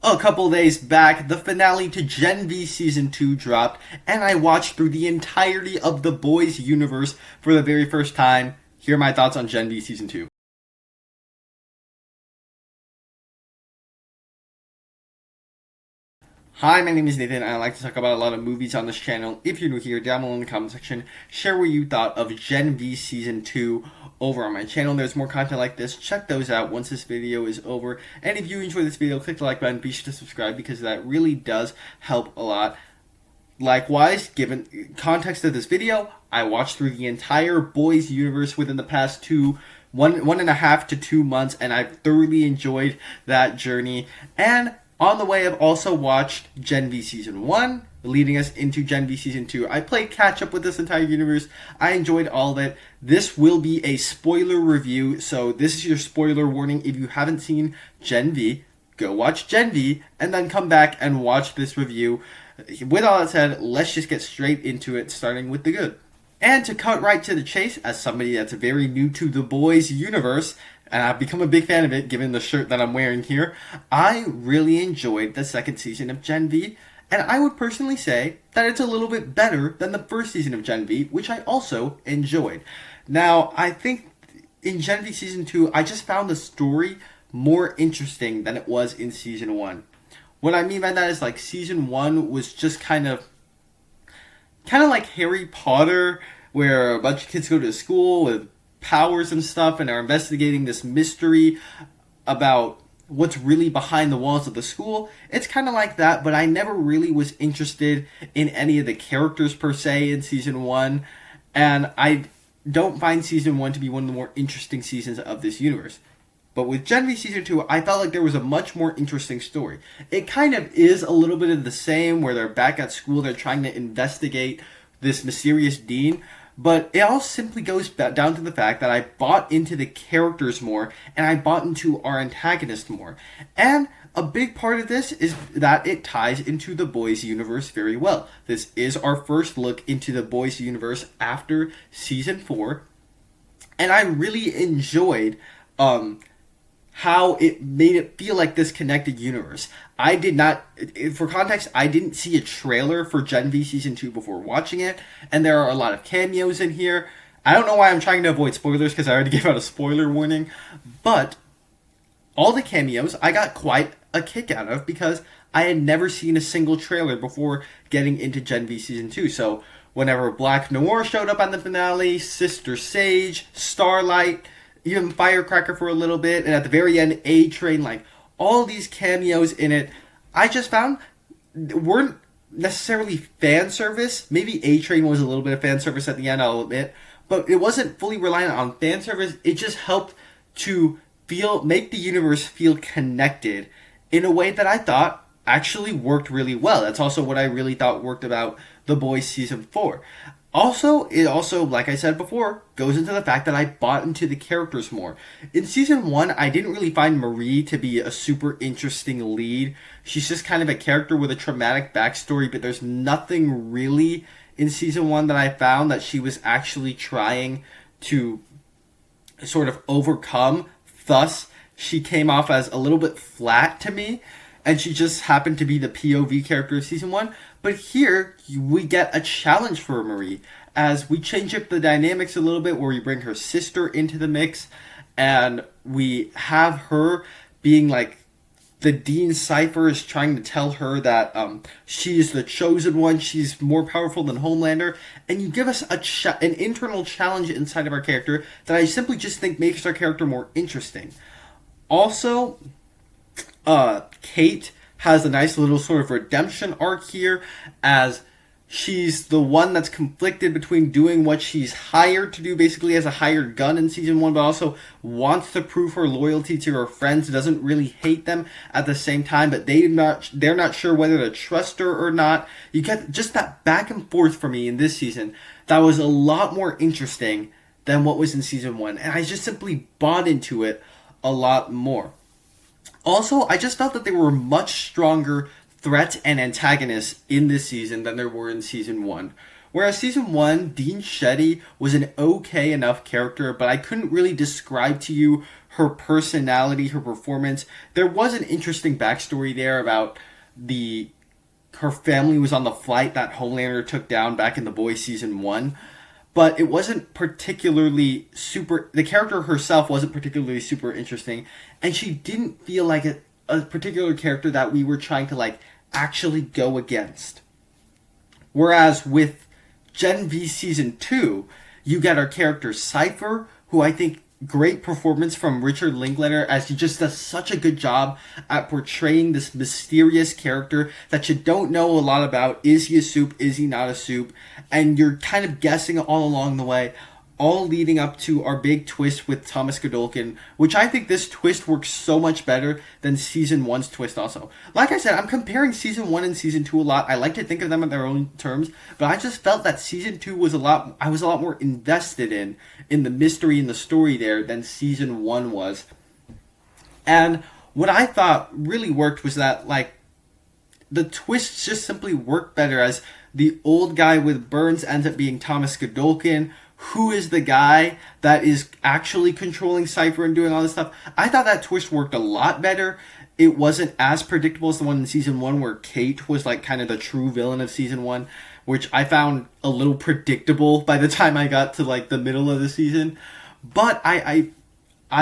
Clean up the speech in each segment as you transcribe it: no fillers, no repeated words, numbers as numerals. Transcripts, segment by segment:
A couple days back, the finale to Gen V Season 2 dropped, and I watched through the entirety of the Boys universe for the very first time. Here are my thoughts on Gen V Season 2. Hi, my name is Nathan, and I like to talk about a lot of movies on this channel. If you're new here, down below in the comment section, share what you thought of Gen V Season 2 over on my channel. There's more content like this. Check those out once this video is over. And if you enjoyed this video, click the like button. Be sure to subscribe because that really does help a lot. Likewise, given context of this video, I watched through the entire Boys universe within the past one and a half to 2 months, and I've thoroughly enjoyed that journey. And on the way, I've also watched Gen V Season 1, leading us into Gen V Season 2. I played catch up with this entire universe. I enjoyed all of it. This will be a spoiler review, so this is your spoiler warning. If you haven't seen Gen V, go watch Gen V, and then come back and watch this review. With all that said, let's just get straight into it, starting with the good. And to cut right to the chase, as somebody that's very new to the Boys universe, and I've become a big fan of it given the shirt that I'm wearing here, I really enjoyed the second season of Gen V, and I would personally say that it's a little bit better than the first season of Gen V, which I also enjoyed. Now, I think in Gen V Season 2, I just found the story more interesting than it was in Season 1. What I mean by that is, like, Season 1 was just kind of like Harry Potter, where a bunch of kids go to school with powers and stuff and are investigating this mystery about what's really behind the walls of the school. It's kind of like that, but I never really was interested in any of the characters per se in Season 1, and I don't find Season 1 to be one of the more interesting seasons of this universe. But with Gen V Season 2, I felt like there was a much more interesting story. It kind of is a little bit of the same, where they're back at school, they're trying to investigate this mysterious dean, but it all simply goes down to the fact that I bought into the characters more, and I bought into our antagonist more. And a big part of this is that it ties into the Boys universe very well. This is our first look into the Boys universe after Season 4, and I really enjoyed how it made it feel like this connected universe. I did not, for context, I didn't see a trailer for Gen V Season 2 before watching it, and there are a lot of cameos in here. I don't know why I'm trying to avoid spoilers, because I already gave out a spoiler warning, but all the cameos I got quite a kick out of, because I had never seen a single trailer before getting into Gen V Season 2, so whenever Black Noir showed up on the finale, Sister Sage, Starlight, even Firecracker for a little bit, and at the very end, A-Train, like, all these cameos in it, I just found weren't necessarily fan service. Maybe A-Train was a little bit of fan service at the end, I'll admit, but it wasn't fully reliant on fan service. It just helped to make the universe feel connected in a way that I thought actually worked really well. That's also what I really thought worked about The Boys Season 4. It also, like I said before, goes into the fact that I bought into the characters more. In Season 1, I didn't really find Marie to be a super interesting lead. She's just kind of a character with a traumatic backstory, but there's nothing really in Season 1 that I found that she was actually trying to sort of overcome. Thus, she came off as a little bit flat to me, and she just happened to be the POV character of Season 1. But here, we get a challenge for Marie, as we change up the dynamics a little bit, where we bring her sister into the mix, and we have her being like, the Dean Cypher is trying to tell her that she's the chosen one, she's more powerful than Homelander, and you give us an internal challenge inside of our character that I simply just think makes our character more interesting. Also, Kate has a nice little sort of redemption arc here, as she's the one that's conflicted between doing what she's hired to do, basically as a hired gun in Season 1, but also wants to prove her loyalty to her friends, doesn't really hate them at the same time, but they're not sure whether to trust her or not. You get just that back and forth for me in this season that was a lot more interesting than what was in Season 1, and I just simply bought into it a lot more. Also, I just felt that there were much stronger threats and antagonists in this season than there were in Season 1. Whereas Season 1, Dean Shetty was an okay enough character, but I couldn't really describe to you her personality, her performance. There was an interesting backstory there about her family was on the flight that Homelander took down back in The Boys season 1, but it wasn't particularly super. The character herself wasn't particularly super interesting, and she didn't feel like a particular character that we were trying to like actually go against. Whereas with Gen V season 2, you get our character Cypher, who I think great performance from Richard Linklater, as he just does such a good job at portraying this mysterious character that you don't know a lot about. Is he a Supe? Is he not a Supe? And you're kind of guessing all along the way, all leading up to our big twist with Thomas Godolkin, which I think this twist works so much better than season 1's twist also. Like I said, I'm comparing season 1 and season 2 a lot. I like to think of them in their own terms, but I just felt that season 2 was I was a lot more invested in the mystery and the story there than season 1 was. And what I thought really worked was that, like, the twists just simply work better, as the old guy with burns ends up being Thomas Godolkin, who is the guy that is actually controlling Cypher and doing all this stuff. I thought that twist worked a lot better. It wasn't as predictable as the one in season 1 where Kate was like kind of the true villain of season 1, which I found a little predictable by the time I got to like the middle of the season. But I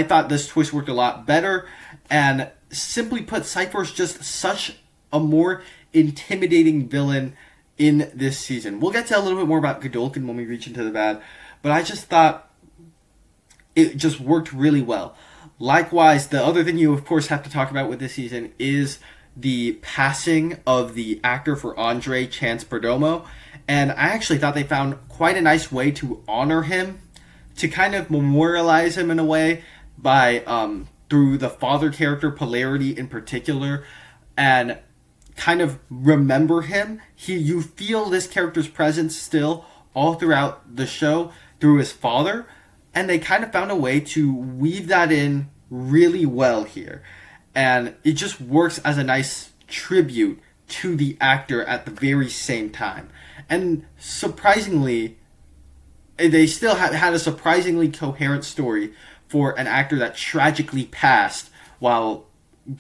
thought this twist worked a lot better, and simply put, Cypher's just such a more intimidating villain in this season. We'll get to a little bit more about Godolkin when we reach into the bad, but I just thought it just worked really well. Likewise, the other thing you of course have to talk about with this season is the passing of the actor for Andre, Chance Perdomo, and I actually thought they found quite a nice way to honor him, to kind of memorialize him in a way by through the father character Polarity in particular, and kind of remember him. You feel this character's presence still all throughout the show through his father, and they kind of found a way to weave that in really well here, and it just works as a nice tribute to the actor at the very same time. And surprisingly, they still had a surprisingly coherent story for an actor that tragically passed while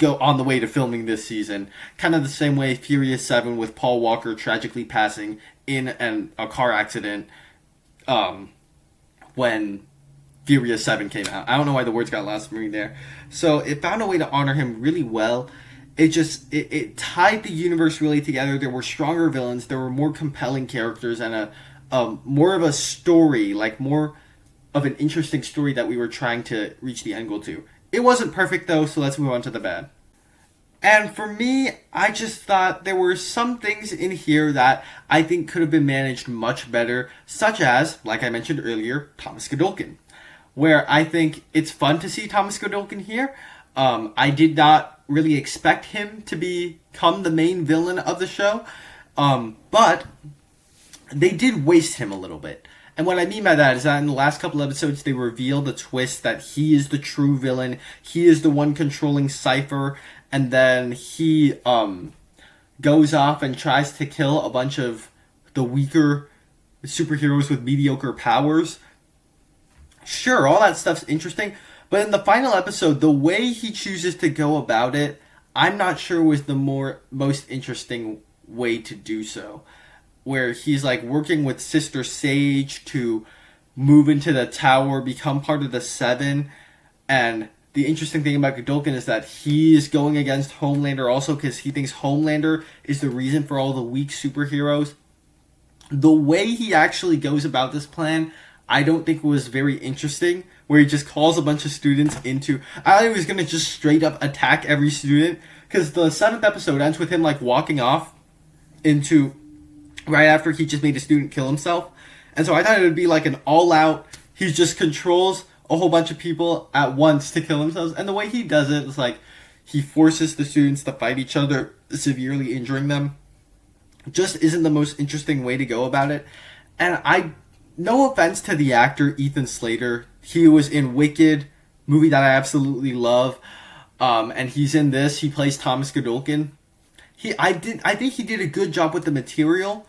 on the way to filming this season. Kind of the same way Furious 7 with Paul Walker tragically passing in a car accident when Furious 7 came out. I don't know why the words got lost for me there. So it found a way to honor him really well. It tied the universe really together. There were stronger villains, there were more compelling characters, and a more of a story, like more of an interesting story that we were trying to reach the end goal to. It wasn't perfect though, so let's move on to the bad. And for me, I just thought there were some things in here that I think could have been managed much better, such as, like I mentioned earlier, Thomas Godolkin, where I think it's fun to see Thomas Godolkin here. I did not really expect him to become the main villain of the show, but they did waste him a little bit. And what I mean by that is that in the last couple episodes, they reveal the twist that he is the true villain. He is the one controlling Cypher. And then he goes off and tries to kill a bunch of the weaker superheroes with mediocre powers. Sure, all that stuff's interesting. But in the final episode, the way he chooses to go about it, I'm not sure was the most interesting way to do so. Where he's like working with Sister Sage to move into the tower, become part of the Seven. And the interesting thing about Godolkin is that he's going against Homelander also because he thinks Homelander is the reason for all the weak superheroes. The way he actually goes about this plan, I don't think was very interesting. Where he just calls a bunch of students into... I thought he was going to just straight up attack every student. Because the 7th episode ends with him like walking off into... right after he just made a student kill himself. And so I thought it would be like an all-out, he just controls a whole bunch of people at once to kill themselves. And the way he does it is like, he forces the students to fight each other, severely injuring them. Just isn't the most interesting way to go about it. And no offense to the actor Ethan Slater, he was in Wicked, movie that I absolutely love. And he's in this, he plays Thomas Godolkin. I think he did a good job with the material,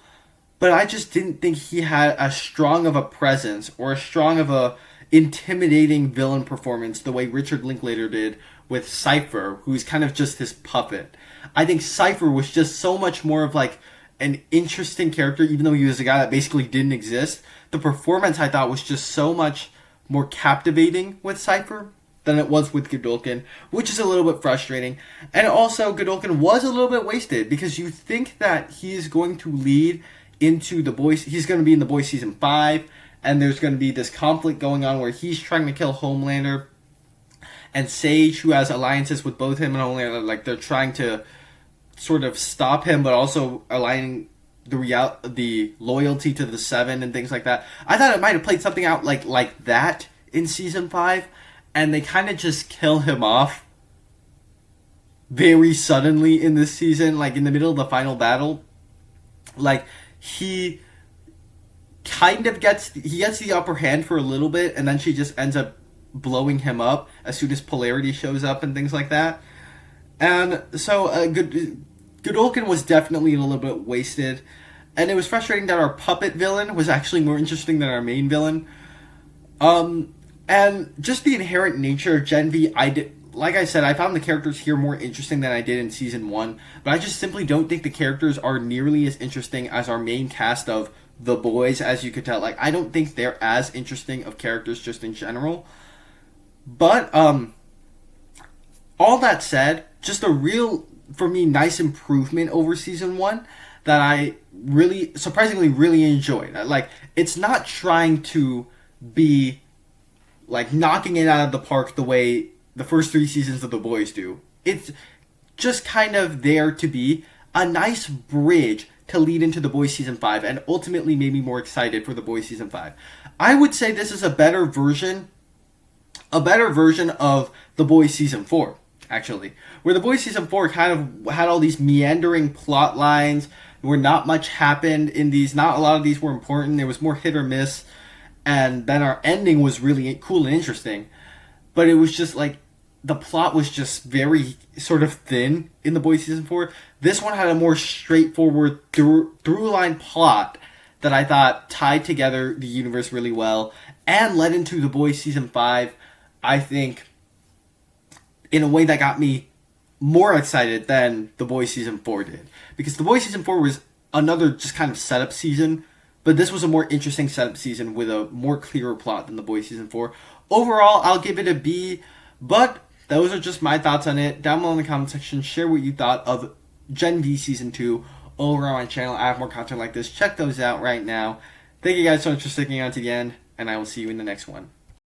but I just didn't think he had as strong of a presence or as strong of a intimidating villain performance the way Richard Linklater did with Cypher, who's kind of just his puppet. I think Cypher was just so much more of like an interesting character, even though he was a guy that basically didn't exist. The performance I thought was just so much more captivating with Cypher than it was with Godolkin, which is a little bit frustrating. And also, Godolkin was a little bit wasted because you think that he is going to lead into The Boys. He's going to be in The Boys season 5, and there's going to be this conflict going on where he's trying to kill Homelander, and Sage, who has alliances with both him and Homelander, like they're trying to sort of stop him, but also aligning the loyalty to the Seven and things like that. I thought it might have played something out like that in season 5, and they kind of just kill him off very suddenly in this season, like in the middle of the final battle. Like he gets the upper hand for a little bit, and then she just ends up blowing him up as soon as Polarity shows up and things like that. And so Godolkin was definitely a little bit wasted, and it was frustrating that our puppet villain was actually more interesting than our main villain. And just the inherent nature of Gen V, like I said, I found the characters here more interesting than I did in season 1, but I just simply don't think the characters are nearly as interesting as our main cast of The Boys, as you could tell. Like, I don't think they're as interesting of characters just in general. But, all that said, just a real, for me, nice improvement over season 1 that I really, surprisingly, really enjoyed. Like, it's not trying to be, like, knocking it out of the park the way the first 3 seasons of The Boys do. It's just kind of there to be a nice bridge to lead into The Boys season 5, and ultimately made me more excited for The Boys season 5. I would say this is a better version of The Boys season 4, actually. Where The Boys season 4 kind of had all these meandering plot lines where not much happened in these. Not a lot of these were important. There was more hit or miss. And then our ending was really cool and interesting. But it was just like, the plot was just very sort of thin in The Boys season 4. This one had a more straightforward through-line plot that I thought tied together the universe really well and led into The Boys season 5, I think, in a way that got me more excited than The Boys season 4 did. Because The Boys season 4 was another just kind of setup season, but this was a more interesting setup season with a more clearer plot than The Boys season 4. Overall, I'll give it a B, but those are just my thoughts on it. Down below in the comment section, share what you thought of Gen V Season 2 over on my channel. I have more content like this. Check those out right now. Thank you guys so much for sticking on to the end, and I will see you in the next one.